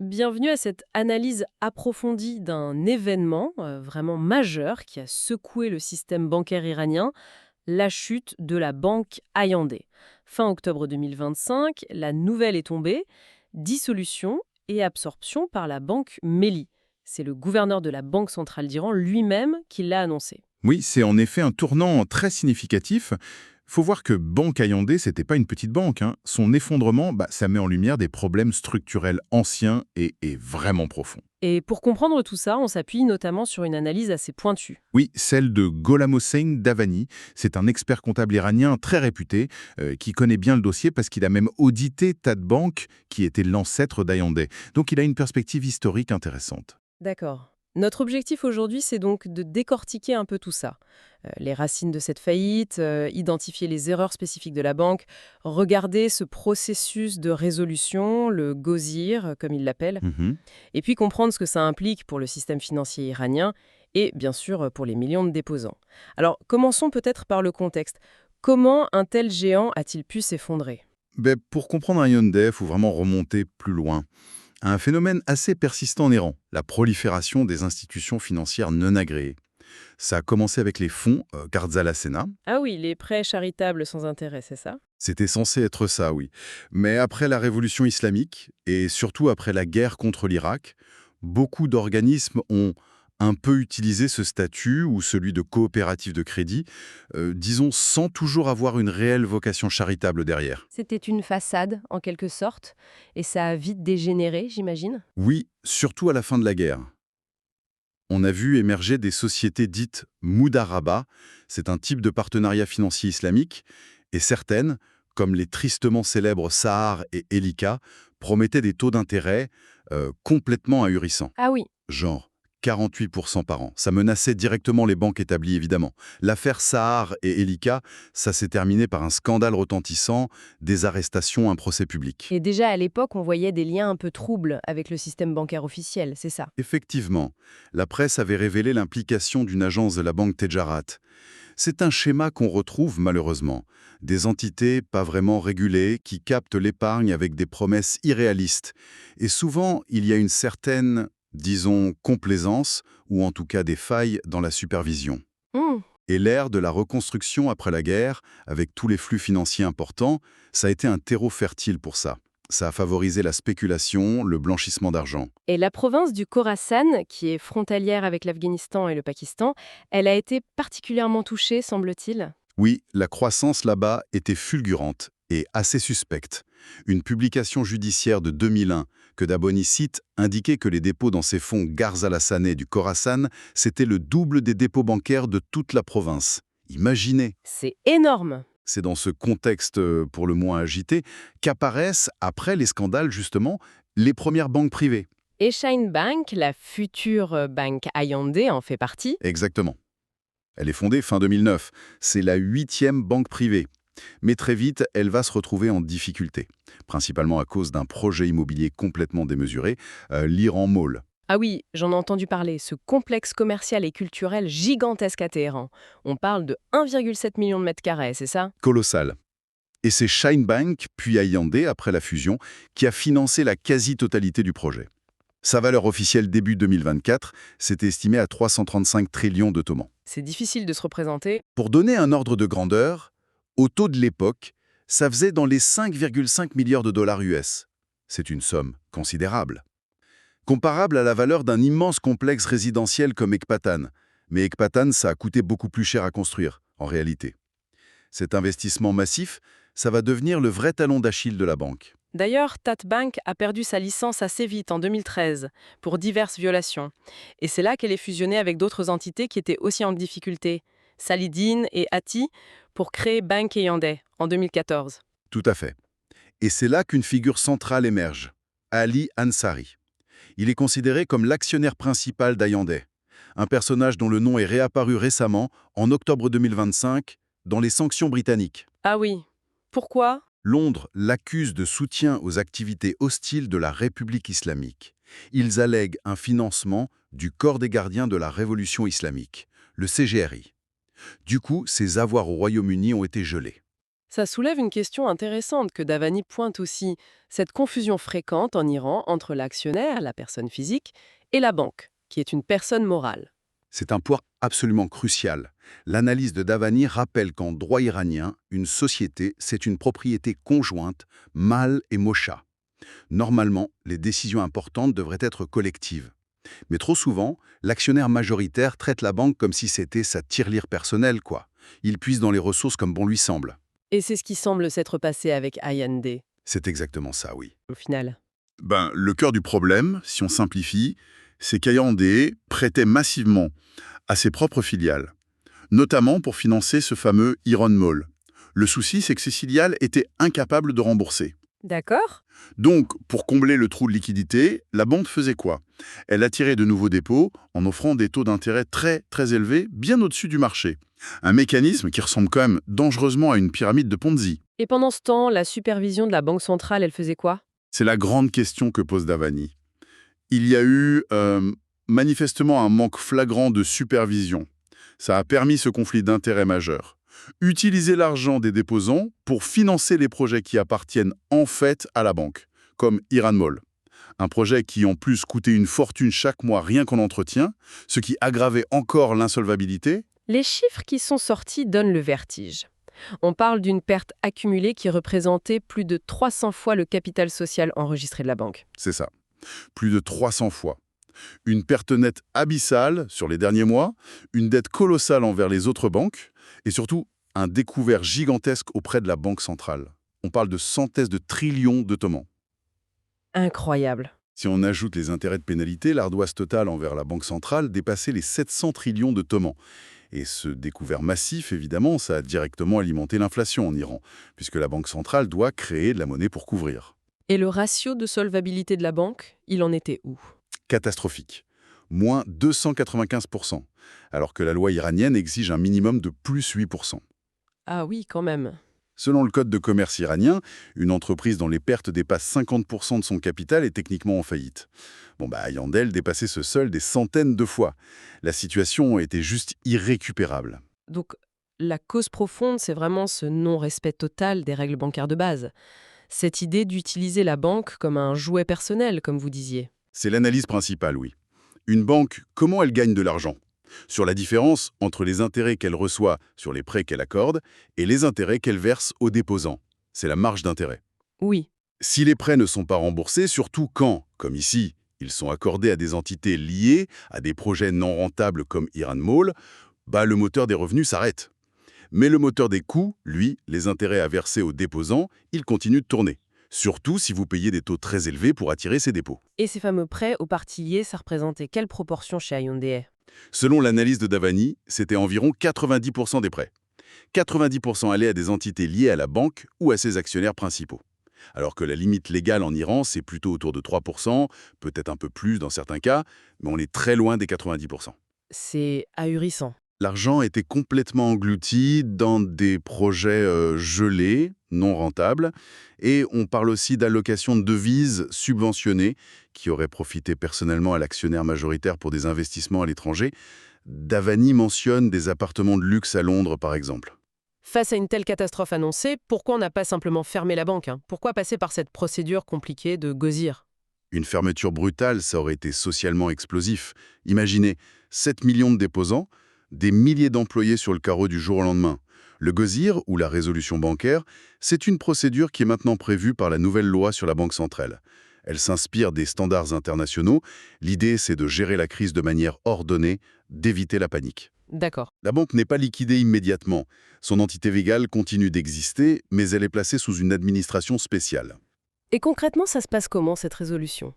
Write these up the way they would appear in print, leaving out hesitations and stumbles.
Bienvenue à cette analyse approfondie d'un événement vraiment majeur qui a secoué le système bancaire iranien, la chute de la banque Ayandé. Fin octobre 2025, la nouvelle est tombée, dissolution et absorption par la banque Melli. C'est le gouverneur de la Banque centrale d'Iran lui-même qui l'a annoncé. Oui, c'est en effet un tournant très significatif. Faut voir que Banque Ayandé, c'était pas une petite banque, hein. Son effondrement, ça met en lumière des problèmes structurels anciens et vraiment profonds. Et pour comprendre tout ça, on s'appuie notamment sur une analyse assez pointue. Oui, celle de Gholam Hossein Davani. C'est un expert comptable iranien très réputé qui connaît bien le dossier parce qu'il a même audité Tad Bank, qui était l'ancêtre d'Ayandé. Donc il a une perspective historique intéressante. D'accord. Notre objectif aujourd'hui, c'est donc de décortiquer un peu tout ça. Les racines de cette faillite, identifier les erreurs spécifiques de la banque, regarder ce processus de résolution, le gozir, comme ils l'appellent, Mhm. et puis comprendre ce que ça implique pour le système financier iranien et bien sûr pour les millions de déposants. Alors, commençons peut-être par le contexte. Comment un tel géant a-t-il pu s'effondrer? Pour comprendre Ayandé, il faut vraiment remonter plus loin. Un phénomène assez persistant en Iran, la prolifération des institutions financières non agréées. Ça a commencé avec les fonds Gharzala Sena. Ah oui, les prêts charitables sans intérêt, c'est ça? C'était censé être ça, oui. Mais après la révolution islamique, et surtout après la guerre contre l'Irak, beaucoup d'organismes ont un peu utilisé ce statut ou celui de coopérative de crédit, disons sans toujours avoir une réelle vocation charitable derrière. C'était une façade, en quelque sorte, et ça a vite dégénéré, j'imagine. Oui, surtout à la fin de la guerre. On a vu émerger des sociétés dites Moudaraba, c'est un type de partenariat financier islamique, et certaines, comme les tristement célèbres Sahar et Elika, promettaient des taux d'intérêt complètement ahurissants, Ah oui, genre 48% par an. Ça menaçait directement les banques établies, évidemment. L'affaire Sahar et Elika, ça s'est terminé par un scandale retentissant, des arrestations, un procès public. et déjà à l'époque, on voyait des liens un peu troubles avec le système bancaire officiel, c'est ça. Effectivement, la presse avait révélé l'implication d'une agence de la banque Tejarat. C'est un schéma qu'on retrouve malheureusement. Des entités pas vraiment régulées qui captent l'épargne avec des promesses irréalistes. Et souvent, il y a une certaine, disons, complaisance ou en tout cas des failles dans la supervision. Hmm. Et l'ère de la reconstruction après la guerre, avec tous les flux financiers importants, ça a été un terreau fertile pour ça. Ça a favorisé la spéculation, le blanchissement d'argent. Et la province du Khorasan, qui est frontalière avec l'Afghanistan et le Pakistan, elle a été particulièrement touchée, semble-t-il. Oui, la croissance là-bas était fulgurante et assez suspecte. Une publication judiciaire de 2001 que Daboni cite indiquait que les dépôts dans ces fonds Gharzala-Saneh du Khorasan, c'était le double des dépôts bancaires de toute la province. Imaginez, C'est énorme. c'est dans ce contexte pour le moins agité qu'apparaissent, après les scandales justement, les premières banques privées. Et Shine Bank, la future banque Ayandé, en fait partie. Exactement. Elle est fondée fin 2009. C'est la 8e banque privée. Mais très vite, elle va se retrouver en difficulté, principalement à cause d'un projet immobilier complètement démesuré, l'Iran Mall. Ah oui, j'en ai entendu parler, ce complexe commercial et culturel gigantesque à Téhéran. On parle de 1,7 million de mètres carrés, c'est ça? Colossal. Et c'est Shine Bank, puis Ayandé, après la fusion, qui a financé la quasi-totalité du projet. Sa valeur officielle début 2024 s'est estimée à 335 trillions de toman. C'est difficile de se représenter. Pour donner un ordre de grandeur, au taux de l'époque, ça faisait dans les 5,5 milliards de dollars US. C'est une somme considérable. Comparable à la valeur d'un immense complexe résidentiel comme Ekpatan. Mais Ekpatan, ça a coûté beaucoup plus cher à construire, en réalité. Cet investissement massif, ça va devenir le vrai talon d'Achille de la banque. D'ailleurs, Tat Bank a perdu sa licence assez vite en 2013 pour diverses violations. Et c'est là qu'elle est fusionnée avec d'autres entités qui étaient aussi en difficulté, Salidine et Ati, pour créer Bank Ayandé en 2014. Tout à fait. Et c'est là qu'une figure centrale émerge, Ali Ansari. Il est considéré comme l'actionnaire principal d'Ayandé, un personnage dont le nom est réapparu récemment, en octobre 2025, dans les sanctions britanniques. Ah oui. Pourquoi? Londres l'accuse de soutien aux activités hostiles de la République islamique. Ils allèguent un financement du corps des gardiens de la Révolution islamique, le CGRI. Du coup, ses avoirs au Royaume-Uni ont été gelés. Ça soulève une question intéressante que Davani pointe aussi, cette confusion fréquente en Iran entre l'actionnaire, la personne physique, et la banque, qui est une personne morale. C'est un point absolument crucial. L'analyse de Davani rappelle qu'en droit iranien, une société, c'est une propriété conjointe, mâle et mocha. Normalement, les décisions importantes devraient être collectives. Mais trop souvent, l'actionnaire majoritaire traite la banque comme si c'était sa tirelire personnelle, quoi. Il puise dans les ressources comme bon lui semble. Et c'est ce qui semble s'être passé avec Ayande, C'est exactement ça, oui. au final. Le cœur du problème, si on simplifie, c'est qu'Ayandé prêtait massivement à ses propres filiales, notamment pour financer ce fameux Iran Mall. Le souci, c'est que ces filiales étaient incapables de rembourser. D'accord. Donc, pour combler le trou de liquidité, la banque faisait quoi? Elle attirait de nouveaux dépôts en offrant des taux d'intérêt très, très élevés, bien au-dessus du marché. Un mécanisme qui ressemble quand même dangereusement à une pyramide de Ponzi. Et pendant ce temps, la supervision de la Banque centrale, elle faisait quoi? C'est la grande question que pose Davani. Il y a eu manifestement un manque flagrant de supervision. Ça a permis ce conflit d'intérêts majeur. Utiliser l'argent des déposants pour financer les projets qui appartiennent en fait à la banque, comme Iran Mall. Un projet qui en plus coûtait une fortune chaque mois rien qu'en entretien, ce qui aggravait encore l'insolvabilité. Les chiffres qui sont sortis donnent le vertige. On parle d'une perte accumulée qui représentait plus de 300 fois le capital social enregistré de la banque. C'est ça. Plus de 300 fois. Une perte nette abyssale sur les derniers mois, une dette colossale envers les autres banques, et surtout un découvert gigantesque auprès de la Banque centrale. On parle de centaines de trillions de tomans. Incroyable. Si on ajoute les intérêts de pénalité, l'ardoise totale envers la Banque centrale dépassait les 700 trillions de tomans. Et ce découvert massif, évidemment, ça a directement alimenté l'inflation en Iran, puisque la Banque centrale doit créer de la monnaie pour couvrir. Et le ratio de solvabilité de la banque, il en était où? Catastrophique. Moins 295%, alors que la loi iranienne exige un minimum de plus 8%. Ah oui, quand même. Selon le code de commerce iranien, une entreprise dont les pertes dépassent 50% de son capital est techniquement en faillite. Yandel dépassait ce seuil des centaines de fois. La situation était juste irrécupérable. Donc, la cause profonde, c'est vraiment ce non-respect total des règles bancaires de base. Cette idée d'utiliser la banque comme un jouet personnel, comme vous disiez. C'est l'analyse principale, oui. Une banque, comment elle gagne de l'argent? Sur la différence entre les intérêts qu'elle reçoit sur les prêts qu'elle accorde et les intérêts qu'elle verse aux déposants. C'est la marge d'intérêt. Oui. Si les prêts ne sont pas remboursés, surtout quand, comme ici, ils sont accordés à des entités liées à des projets non rentables comme Iran Mall, le moteur des revenus s'arrête. Mais le moteur des coûts, lui, les intérêts à verser aux déposants, il continue de tourner. Surtout si vous payez des taux très élevés pour attirer ces dépôts. Et ces fameux prêts aux particuliers, ça représentait quelle proportion chez Hyundai? Selon l'analyse de Davani, c'était environ 90% des prêts. 90% allaient à des entités liées à la banque ou à ses actionnaires principaux. Alors que la limite légale en Iran, c'est plutôt autour de 3%, peut-être un peu plus dans certains cas, mais on est très loin des 90%. C'est ahurissant. L'argent était complètement englouti dans des projets gelés, non rentables, et on parle aussi d'allocations de devises subventionnées qui auraient profité personnellement à l'actionnaire majoritaire pour des investissements à l'étranger. Davani mentionne des appartements de luxe à Londres, par exemple. Face à une telle catastrophe annoncée, pourquoi on n'a pas simplement fermé la banque? Pourquoi passer par cette procédure compliquée de gosier? Une fermeture brutale, ça aurait été socialement explosif. Imaginez, 7 millions de déposants, des milliers d'employés sur le carreau du jour au lendemain. Le gozir, ou la résolution bancaire, c'est une procédure qui est maintenant prévue par la nouvelle loi sur la Banque centrale. Elle s'inspire des standards internationaux. L'idée, c'est de gérer la crise de manière ordonnée, d'éviter la panique. D'accord. La banque n'est pas liquidée immédiatement. Son entité légale continue d'exister, mais elle est placée sous une administration spéciale. Et concrètement, ça se passe comment, cette résolution?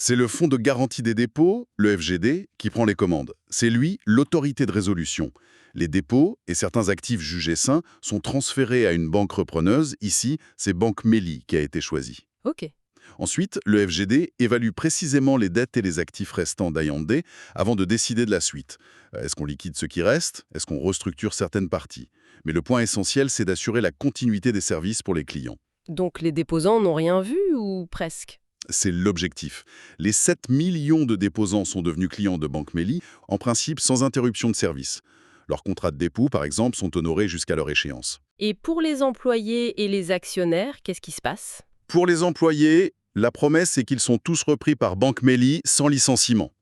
C'est le Fonds de garantie des dépôts, le FGD, qui prend les commandes. C'est lui l'autorité de résolution. Les dépôts et certains actifs jugés sains sont transférés à une banque repreneuse. Ici, c'est Banque Melli qui a été choisie. Ok. Ensuite, le FGD évalue précisément les dettes et les actifs restants d'Hyundai avant de décider de la suite. Est-ce qu'on liquide ce qui reste? Est-ce qu'on restructure certaines parties? Mais le point essentiel, c'est d'assurer la continuité des services pour les clients. Donc les déposants n'ont rien vu ou presque? C'est l'objectif. Les 7 millions de déposants sont devenus clients de Banque Melli, en principe sans interruption de service. Leurs contrats de dépôt, par exemple, sont honorés jusqu'à leur échéance. Et pour les employés et les actionnaires, qu'est-ce qui se passe? Pour les employés, la promesse est qu'ils sont tous repris par Banque Méli sans licenciement.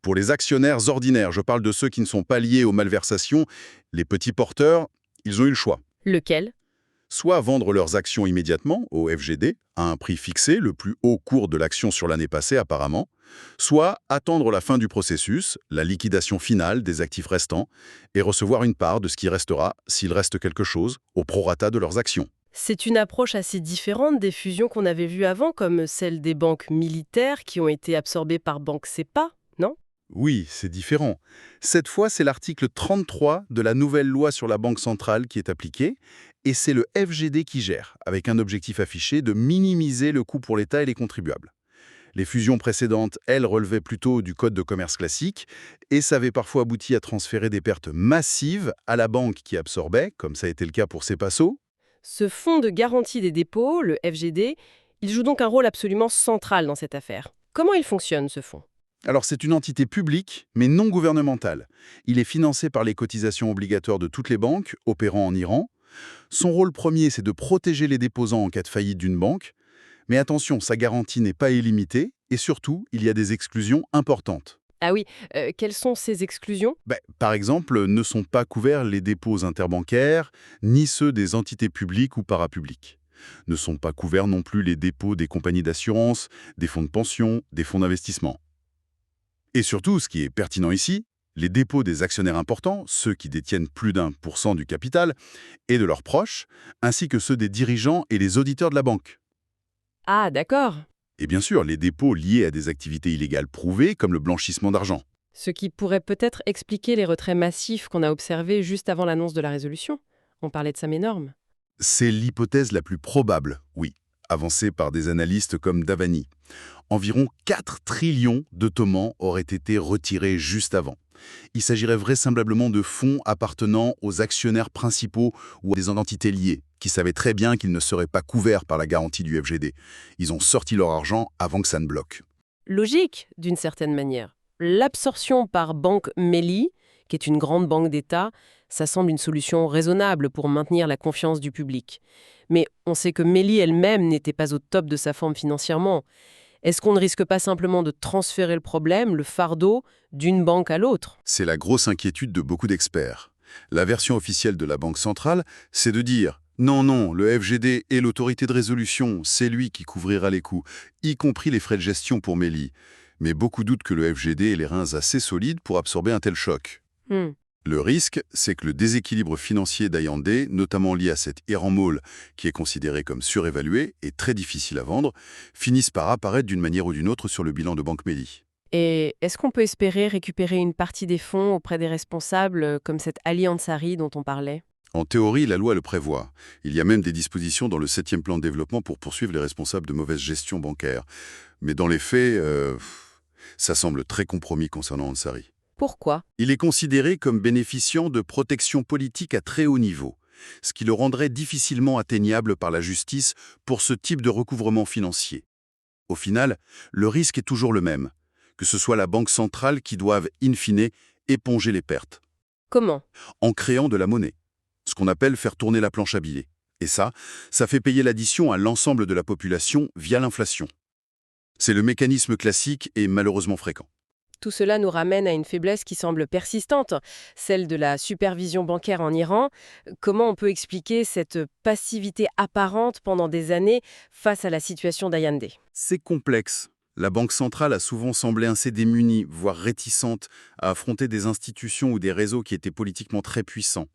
Pour les actionnaires ordinaires, je parle de ceux qui ne sont pas liés aux malversations, les petits porteurs, ils ont eu le choix. Lequel? Soit vendre leurs actions immédiatement au FGD, à un prix fixé, le plus haut cours de l'action sur l'année passée apparemment, soit attendre la fin du processus, la liquidation finale des actifs restants, et recevoir une part de ce qui restera, s'il reste quelque chose, au prorata de leurs actions. C'est une approche assez différente des fusions qu'on avait vues avant, comme celle des banques militaires qui ont été absorbées par Banque CEPA, non? Oui, c'est différent. Cette fois, c'est l'article 33 de la nouvelle loi sur la Banque centrale qui est appliqué, et c'est le FGD qui gère, avec un objectif affiché de minimiser le coût pour l'État et les contribuables. Les fusions précédentes, elles, relevaient plutôt du code de commerce classique, et ça avait parfois abouti à transférer des pertes massives à la banque qui absorbait, comme ça a été le cas pour Cepaso. Ce fonds de garantie des dépôts, le FGD, il joue donc un rôle absolument central dans cette affaire. Comment il fonctionne, ce fonds? Alors c'est une entité publique, mais non gouvernementale. Il est financé par les cotisations obligatoires de toutes les banques opérant en Iran. Son rôle premier, c'est de protéger les déposants en cas de faillite d'une banque. Mais attention, sa garantie n'est pas illimitée, et surtout, il y a des exclusions importantes. Ah oui, quelles sont ces exclusions? Par exemple, ne sont pas couverts les dépôts interbancaires, ni ceux des entités publiques ou parapubliques. Ne sont pas couverts non plus les dépôts des compagnies d'assurance, des fonds de pension, des fonds d'investissement. Et surtout, ce qui est pertinent ici, les dépôts des actionnaires importants, ceux qui détiennent plus d'1% du capital, et de leurs proches, ainsi que ceux des dirigeants et les auditeurs de la banque. Ah, d'accord. Et bien sûr, les dépôts liés à des activités illégales prouvées, comme le blanchissement d'argent. Ce qui pourrait peut-être expliquer les retraits massifs qu'on a observés juste avant l'annonce de la résolution. On parlait de somme énorme. C'est l'hypothèse la plus probable, oui, avancée par des analystes comme Davani. Environ 4 trillions de tomans auraient été retirés juste avant. Il s'agirait vraisemblablement de fonds appartenant aux actionnaires principaux ou à des entités liées, qui savaient très bien qu'ils ne seraient pas couverts par la garantie du FGD. Ils ont sorti leur argent avant que ça ne bloque. Logique, d'une certaine manière. L'absorption par Banque Méli, qui est une grande banque d'État, ça semble une solution raisonnable pour maintenir la confiance du public. Mais on sait que Méli elle-même n'était pas au top de sa forme financièrement. Est-ce qu'on ne risque pas simplement de transférer le problème, le fardeau, d'une banque à l'autre? C'est la grosse inquiétude de beaucoup d'experts. La version officielle de la Banque centrale, c'est de dire « Non, non, le FGD et l'autorité de résolution, c'est lui qui couvrira les coûts, y compris les frais de gestion pour Méli. » Mais beaucoup doutent que le FGD ait les reins assez solides pour absorber un tel choc. Le risque, c'est que le déséquilibre financier d'Ayandé, notamment lié à cette Iran Mall qui est considéré comme surévalué et très difficile à vendre, finisse par apparaître d'une manière ou d'une autre sur le bilan de Banque Méli. Et est-ce qu'on peut espérer récupérer une partie des fonds auprès des responsables, comme cette Ali Ansari dont on parlait? En théorie, la loi le prévoit. Il y a même des dispositions dans le 7e plan de développement pour poursuivre les responsables de mauvaise gestion bancaire. Mais dans les faits, ça semble très compromis concernant Ansari. Pourquoi? Il est considéré comme bénéficiant de protection politique à très haut niveau, ce qui le rendrait difficilement atteignable par la justice pour ce type de recouvrement financier. Au final, le risque est toujours le même, que ce soit la Banque centrale qui doive, in fine, éponger les pertes. Comment? En créant de la monnaie, ce qu'on appelle faire tourner la planche à billets. Et ça fait payer l'addition à l'ensemble de la population via l'inflation. C'est le mécanisme classique et malheureusement fréquent. Tout cela nous ramène à une faiblesse qui semble persistante, celle de la supervision bancaire en Iran. Comment on peut expliquer cette passivité apparente pendant des années face à la situation d'Ayandé? C'est complexe. La Banque centrale a souvent semblé assez démunie, voire réticente, à affronter des institutions ou des réseaux qui étaient politiquement très puissants.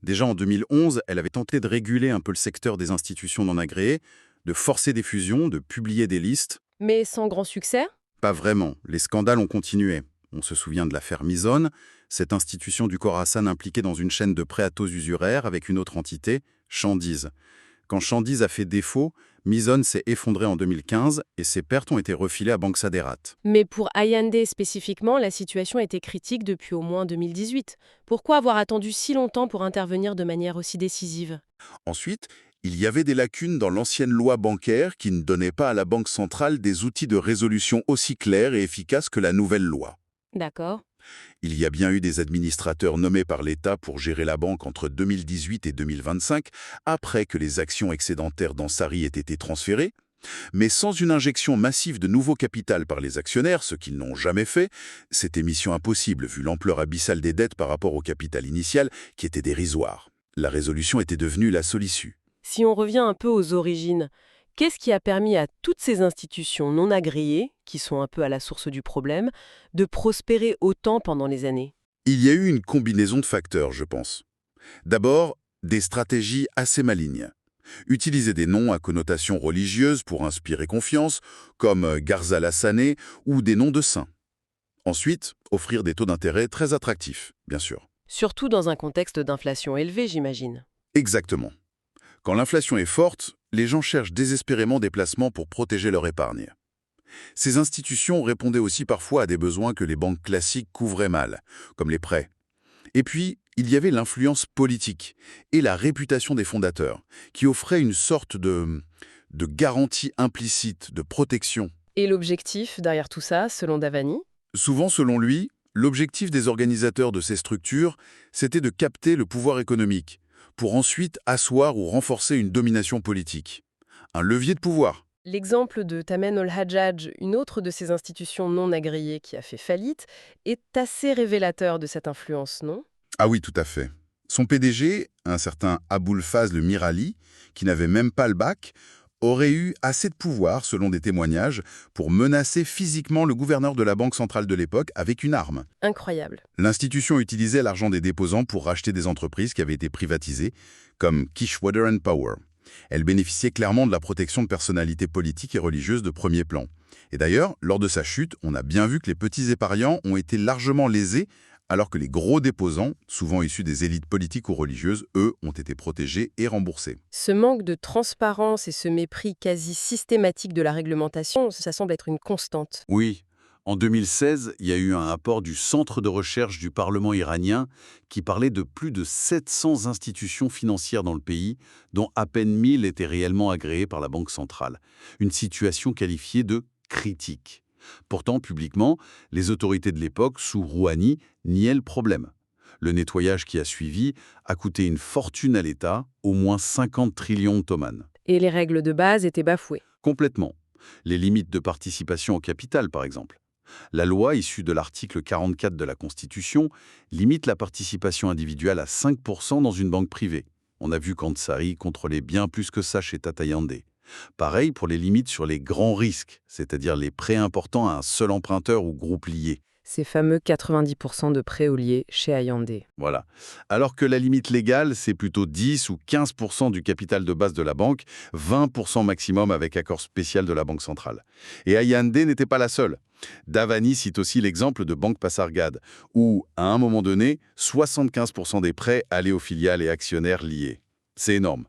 Déjà en 2011, elle avait tenté de réguler un peu le secteur des institutions non agréées, de forcer des fusions, de publier des listes. Mais sans grand succès? Pas vraiment. Les scandales ont continué. On se souvient de l'affaire Mizone, cette institution du Khorasan impliquée dans une chaîne de prêts à taux usuraires avec une autre entité, Shandiz. Quand Shandiz a fait défaut, Mizone s'est effondré en 2015 et ses pertes ont été refilées à Banque Saderat. Mais pour Ayandé spécifiquement, la situation était critique depuis au moins 2018. Pourquoi avoir attendu si longtemps pour intervenir de manière aussi décisive? Ensuite, il y avait des lacunes dans l'ancienne loi bancaire qui ne donnait pas à la Banque centrale des outils de résolution aussi clairs et efficaces que la nouvelle loi. D'accord. Il y a bien eu des administrateurs nommés par l'État pour gérer la banque entre 2018 et 2025, après que les actions excédentaires d'Ansari aient été transférées. Mais sans une injection massive de nouveau capital par les actionnaires, ce qu'ils n'ont jamais fait, c'était mission impossible vu l'ampleur abyssale des dettes par rapport au capital initial qui était dérisoire. La résolution était devenue la seule issue. Si on revient un peu aux origines, qu'est-ce qui a permis à toutes ces institutions non agréées, qui sont un peu à la source du problème, de prospérer autant pendant les années? Il y a eu une combinaison de facteurs, je pense. D'abord, des stratégies assez malignes. Utiliser des noms à connotation religieuse pour inspirer confiance, comme Garza Lassané ou des noms de saints. Ensuite, offrir des taux d'intérêt très attractifs, bien sûr. Surtout dans un contexte d'inflation élevée, j'imagine. Exactement. Quand l'inflation est forte, les gens cherchent désespérément des placements pour protéger leur épargne. Ces institutions répondaient aussi parfois à des besoins que les banques classiques couvraient mal, comme les prêts. Et puis, il y avait l'influence politique et la réputation des fondateurs, qui offraient une sorte de garantie implicite, de protection. Et l'objectif derrière tout ça, selon Davani? Souvent, selon lui, l'objectif des organisateurs de ces structures, c'était de capter le pouvoir économique, pour ensuite asseoir ou renforcer une domination politique. Un levier de pouvoir. L'exemple de Tamen Ol-Hajjaj, une autre de ces institutions non agréées qui a fait faillite, est assez révélateur de cette influence, non? Ah oui, tout à fait. Son PDG, un certain Aboul Fazl Mirali, qui n'avait même pas le bac, aurait eu assez de pouvoir, selon des témoignages, pour menacer physiquement le gouverneur de la Banque centrale de l'époque avec une arme. Incroyable. L'institution utilisait l'argent des déposants pour racheter des entreprises qui avaient été privatisées, comme Kishwater and Power. Elle bénéficiait clairement de la protection de personnalités politiques et religieuses de premier plan. Et d'ailleurs, lors de sa chute, on a bien vu que les petits épargnants ont été largement lésés, alors que les gros déposants, souvent issus des élites politiques ou religieuses, eux, ont été protégés et remboursés. Ce manque de transparence et ce mépris quasi systématique de la réglementation, ça semble être une constante. Oui. En 2016, il y a eu un rapport du Centre de recherche du Parlement iranien qui parlait de plus de 700 institutions financières dans le pays, dont à peine 1000 étaient réellement agréées par la Banque centrale. Une situation qualifiée de critique. Pourtant, publiquement, les autorités de l'époque, sous Rouhani, niaient le problème. Le nettoyage qui a suivi a coûté une fortune à l'État, au moins 50 trillions de toman. Et les règles de base étaient bafouées. Complètement. Les limites de participation au capital, par exemple. La loi, issue de l'article 44 de la Constitution, limite la participation individuelle à 5% dans une banque privée. On a vu qu'Ansari contrôlait bien plus que ça chez Tata Yandé. Pareil pour les limites sur les grands risques, c'est-à-dire les prêts importants à un seul emprunteur ou groupe lié. Ces fameux 90% de prêts au lié chez Ayandé. Voilà. Alors que la limite légale, c'est plutôt 10 ou 15% du capital de base de la banque, 20% maximum avec accord spécial de la Banque centrale. Et Ayandé n'était pas la seule. Davani cite aussi l'exemple de Banque Passargad, où, à un moment donné, 75% des prêts allaient aux filiales et actionnaires liés. C'est énorme.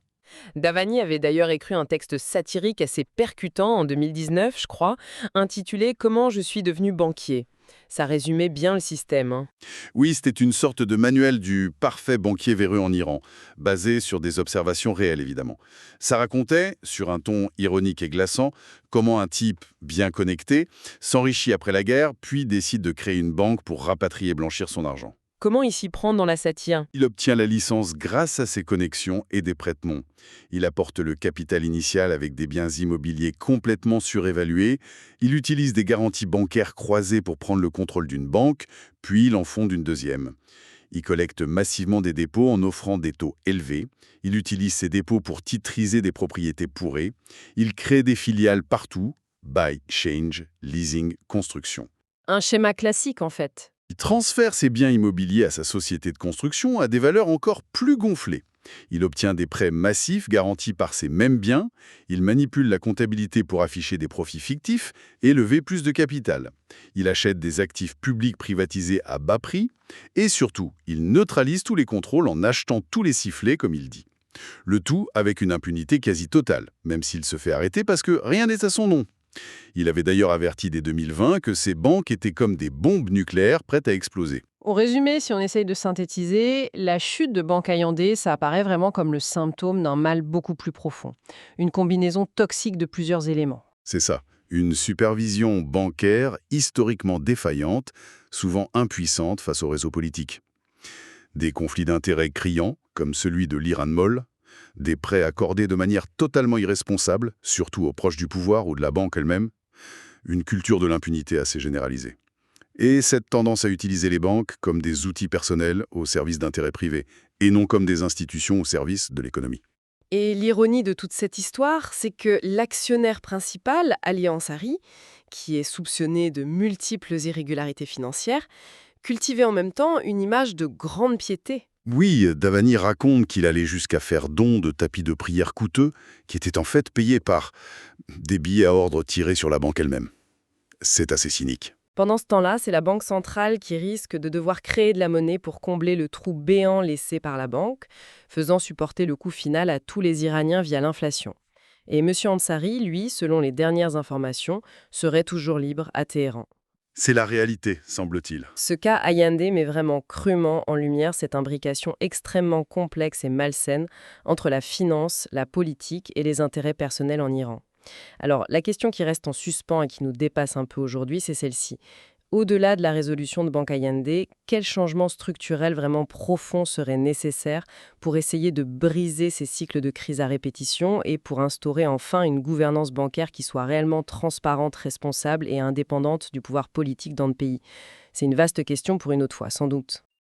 Davani avait d'ailleurs écrit un texte satirique assez percutant en 2019, je crois, intitulé « Comment je suis devenu banquier ». Ça résumait bien le système, hein. Oui, c'était une sorte de manuel du parfait banquier véreux en Iran, basé sur des observations réelles, évidemment. Ça racontait, sur un ton ironique et glaçant, comment un type bien connecté s'enrichit après la guerre, puis décide de créer une banque pour rapatrier et blanchir son argent. Comment il s'y prend dans la satire? Il obtient la licence grâce à ses connexions et des prête-noms. Il apporte le capital initial avec des biens immobiliers complètement surévalués. Il utilise des garanties bancaires croisées pour prendre le contrôle d'une banque, puis il en fonde une deuxième. Il collecte massivement des dépôts en offrant des taux élevés. Il utilise ces dépôts pour titriser des propriétés pourrées. Il crée des filiales partout, buy, change, leasing, construction. Un schéma classique, en fait. Il transfère ses biens immobiliers à sa société de construction à des valeurs encore plus gonflées. Il obtient des prêts massifs garantis par ces mêmes biens, il manipule la comptabilité pour afficher des profits fictifs et lever plus de capital. Il achète des actifs publics privatisés à bas prix et surtout, il neutralise tous les contrôles en achetant tous les sifflets, comme il dit. Le tout avec une impunité quasi totale, même s'il se fait arrêter parce que rien n'est à son nom. Il avait d'ailleurs averti dès 2020 que ces banques étaient comme des bombes nucléaires prêtes à exploser. Au résumé, si on essaye de synthétiser, la chute de Banque Ayandé, ça apparaît vraiment comme le symptôme d'un mal beaucoup plus profond. Une combinaison toxique de plusieurs éléments. C'est ça, Une supervision bancaire historiquement défaillante, souvent impuissante face au réseau politique. Des conflits d'intérêts criants, comme celui de l'Iran Moll, des prêts accordés de manière totalement irresponsable, surtout aux proches du pouvoir ou de la banque elle-même, une culture de l'impunité assez généralisée. Et cette tendance à utiliser les banques comme des outils personnels au service d'intérêts privés, et non comme des institutions au service de l'économie. Et l'ironie de toute cette histoire, c'est que l'actionnaire principal, Ali Ansari, qui est soupçonné de multiples irrégularités financières, cultivait en même temps une image de grande piété. Oui, Davani raconte qu'il allait jusqu'à faire don de tapis de prière coûteux, qui étaient en fait payés par des billets à ordre tirés sur la banque elle-même. C'est assez cynique. Pendant ce temps-là, c'est la Banque centrale qui risque de devoir créer de la monnaie pour combler le trou béant laissé par la banque, faisant supporter le coût final à tous les Iraniens via l'inflation. Et M. Ansari, lui, selon les dernières informations, serait toujours libre à Téhéran. C'est la réalité, semble-t-il. Ce cas Allende met vraiment crûment en lumière cette imbrication extrêmement complexe et malsaine entre la finance, la politique et les intérêts personnels en Iran. Alors, la question qui reste en suspens et qui nous dépasse un peu aujourd'hui, c'est celle-ci. Au-delà de la résolution de Banque Allende, quel changement structurel vraiment profond serait nécessaire pour essayer de briser ces cycles de crise à répétition et pour instaurer enfin une gouvernance bancaire qui soit réellement transparente, responsable et indépendante du pouvoir politique dans le pays? C'est une vaste question pour une autre fois, sans doute.